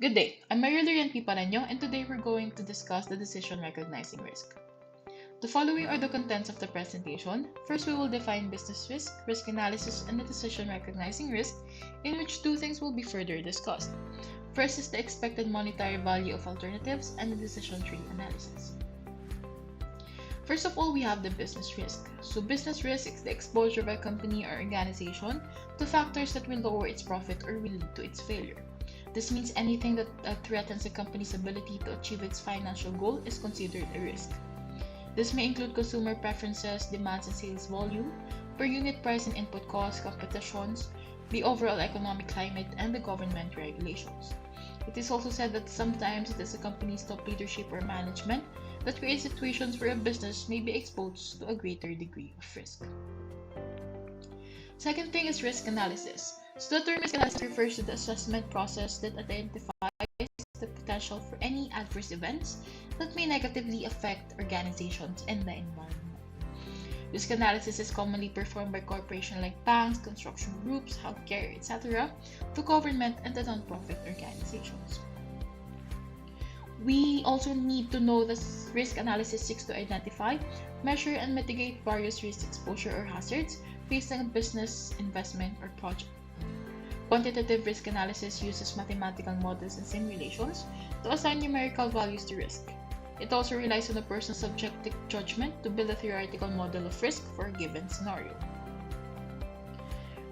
Good day, I'm Lhirien Parreno, and today we're going to discuss the decision recognizing risk. The following are the contents of the presentation. First, we will define business risk, risk analysis, and the decision recognizing risk, in which two things will be further discussed. First is the expected monetary value of alternatives and the decision tree analysis. First of all, we have the business risk. So business risk is the exposure by a company or organization to factors that will lower its profit or will lead to its failure. This means anything that threatens a company's ability to achieve its financial goal is considered a risk. This may include consumer preferences, demands and sales volume, per unit price and input costs, competitions, the overall economic climate, and the government regulations. It is also said that sometimes it is a company's top leadership or management that creates situations where a business may be exposed to a greater degree of risk. Second thing is risk analysis. So the term risk analysis refers to the assessment process that identifies the potential for any adverse events that may negatively affect organizations and the environment. Risk analysis is commonly performed by corporations like banks, construction groups, healthcare, etc., to government and the non-profit organizations. We also need to know that risk analysis seeks to identify, measure, and mitigate various risk exposure or hazards facing a business, investment, or project. Quantitative risk analysis uses mathematical models and simulations to assign numerical values to risk. It also relies on a person's subjective judgment to build a theoretical model of risk for a given scenario.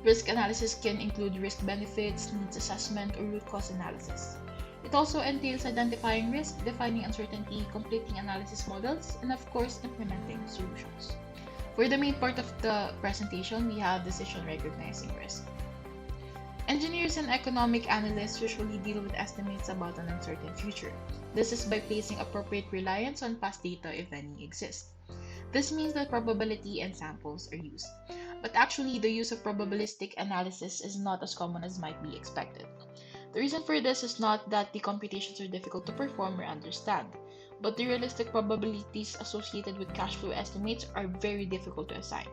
Risk analysis can include risk benefits, needs assessment, or root cause analysis. It also entails identifying risk, defining uncertainty, completing analysis models, and of course, implementing solutions. For the main part of the presentation, we have decision recognizing risk. Engineers and economic analysts usually deal with estimates about an uncertain future. This is by placing appropriate reliance on past data if any exist. This means that probability and samples are used. But actually, the use of probabilistic analysis is not as common as might be expected. The reason for this is not that the computations are difficult to perform or understand, but the realistic probabilities associated with cash flow estimates are very difficult to assign.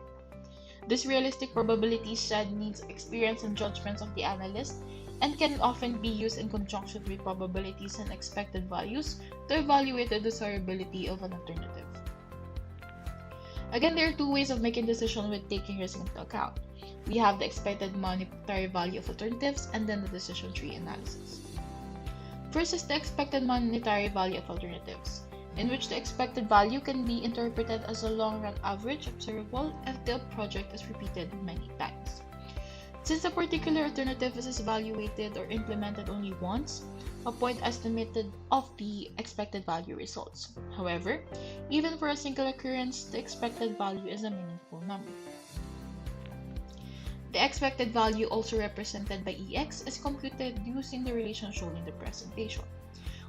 This realistic probability set needs experience and judgments of the analyst and can often be used in conjunction with probabilities and expected values to evaluate the desirability of an alternative. Again, there are two ways of making decisions with taking risk into account. We have the expected monetary value of alternatives and then the decision tree analysis. First is the expected monetary value of alternatives, in which the expected value can be interpreted as a long-run average observable if the project is repeated many times. Since a particular alternative is evaluated or implemented only once, a point estimated of the expected value results. However, even for a single occurrence, the expected value is a meaningful number. The expected value, also represented by EX, is computed using the relation shown in the presentation,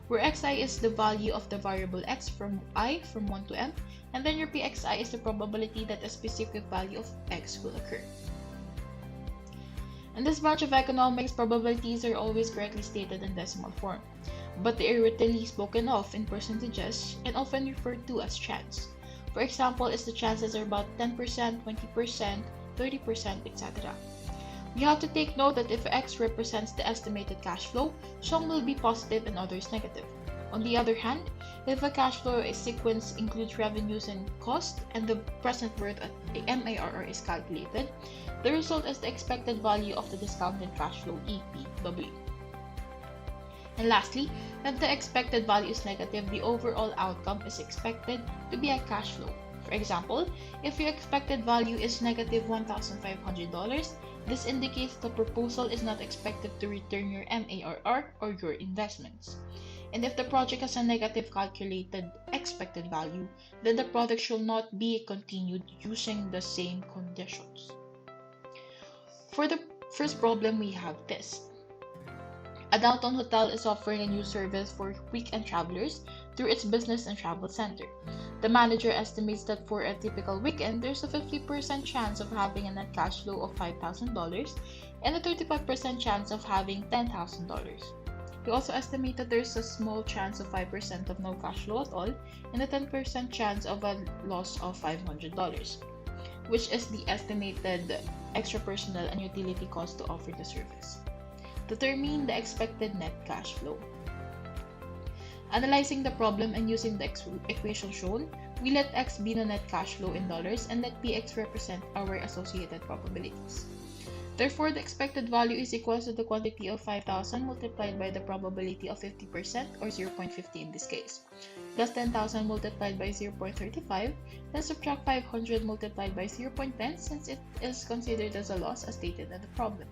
where xi is the value of the variable x from I from 1 to m, and then your pxi is the probability that a specific value of x will occur. In this branch of economics, probabilities are always correctly stated in decimal form, but they are rarely spoken of in percentages and often referred to as chance. For example, the chances are about 10%, 20%, 30%, etc. You have to take note that if x represents the estimated cash flow, some will be positive and others negative. On the other hand, if a cash flow sequence includes revenues and costs and the present worth at the MARR is calculated, the result is the expected value of the discounted cash flow EPW. And lastly, if the expected value is negative, the overall outcome is expected to be a cash flow. For example, if your expected value is negative $1,500, this indicates the proposal is not expected to return your MARR or your investments. And if the project has a negative calculated expected value, then the project should not be continued using the same conditions. For the first problem, we have this. A downtown hotel is offering a new service for weekend travelers through its business and travel center. The manager estimates that for a typical weekend, there's a 50% chance of having a net cash flow of $5,000 and a 35% chance of having $10,000. We also estimate that there's a small chance of 5% of no cash flow at all and a 10% chance of a loss of $500, which is the estimated extra personnel and utility cost to offer the service. Determine the expected net cash flow. Analyzing the problem and using the equation shown, we let x be the net cash flow in dollars and let px represent our associated probabilities. Therefore, the expected value is equal to the quantity of 5,000 multiplied by the probability of 50% or 0.50 in this case, plus 10,000 multiplied by 0.35, then subtract 500 multiplied by 0.10 since it is considered as a loss as stated in the problem.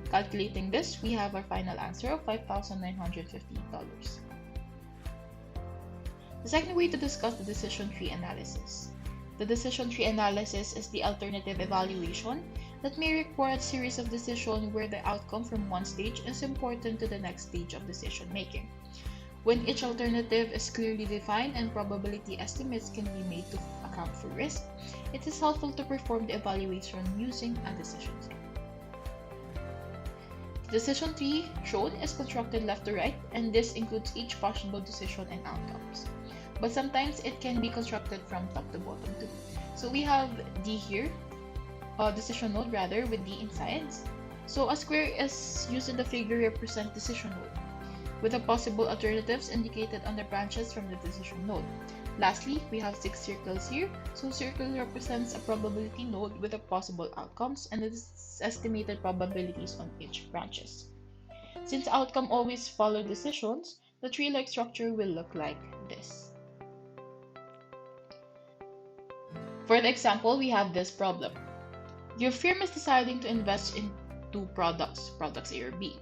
Calculating this, we have our final answer of $5,950. The second way to discuss the decision tree analysis. The decision tree analysis is the alternative evaluation that may require a series of decisions where the outcome from one stage is important to the next stage of decision making. When each alternative is clearly defined and probability estimates can be made to account for risk, it is helpful to perform the evaluation using a decision tree. The decision tree shown is constructed left to right, and this includes each possible decision and outcomes. But sometimes it can be constructed from top to bottom too. So we have D here, decision node rather, with D insides. So a square is used in the figure to represent decision node, with the possible alternatives indicated on the branches from the decision node. Lastly, we have 6 circles here. So circle represents a probability node with the possible outcomes and the estimated probabilities on each branches. Since outcome always follow decisions, the tree-like structure will look like this. For the example, we have this problem. Your firm is deciding to invest in 2 products A or B.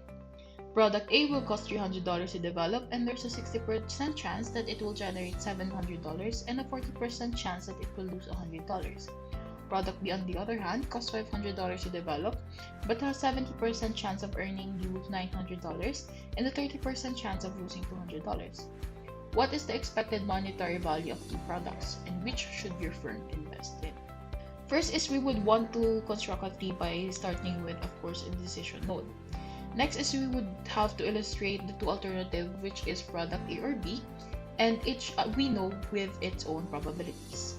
Product A will cost $300 to develop, and there's a 60% chance that it will generate $700 and a 40% chance that it will lose $100. Product B, on the other hand, costs $500 to develop, but has 70% chance of earning you $900 and a 30% chance of losing $200. What is the expected monetary value of 2 products, and which should your firm invest in? First is we would want to construct a tree by starting with, of course, a decision node. Next is we would have to illustrate the 2 alternatives, which is product A or B, and each we know with its own probabilities.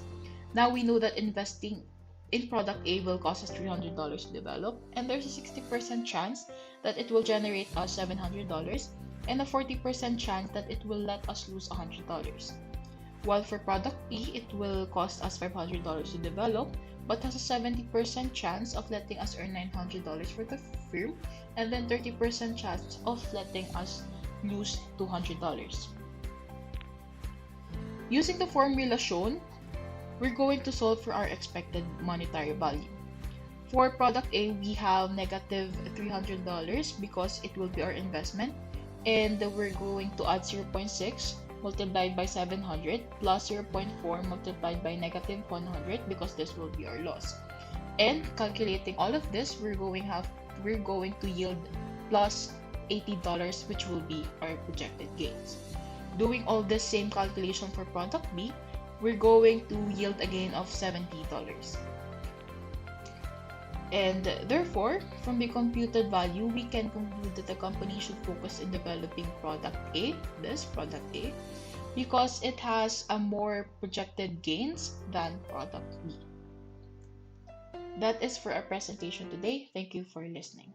Now we know that investing in product A will cost us $300 to develop, and there's a 60% chance that it will generate us $700 and a 40% chance that it will let us lose $100. While for product B, it will cost us $500 to develop, but has a 70% chance of letting us earn $900 for the firm, and then 30% chance of letting us lose $200. Using the formula shown, we're going to solve for our expected monetary value. For product A, we have negative $300 because it will be our investment, and we're going to add 0.6 multiplied by 700 plus 0.4 multiplied by negative 100 because this will be our loss. And calculating all of this, we're going to yield plus $80, which will be our projected gains. Doing all this same calculation for product B, we're going to yield a gain of $70. And therefore, from the computed value, we can conclude that the company should focus in developing product A, this product A, because it has a more projected gains than product B. That is for our presentation today. Thank you for listening.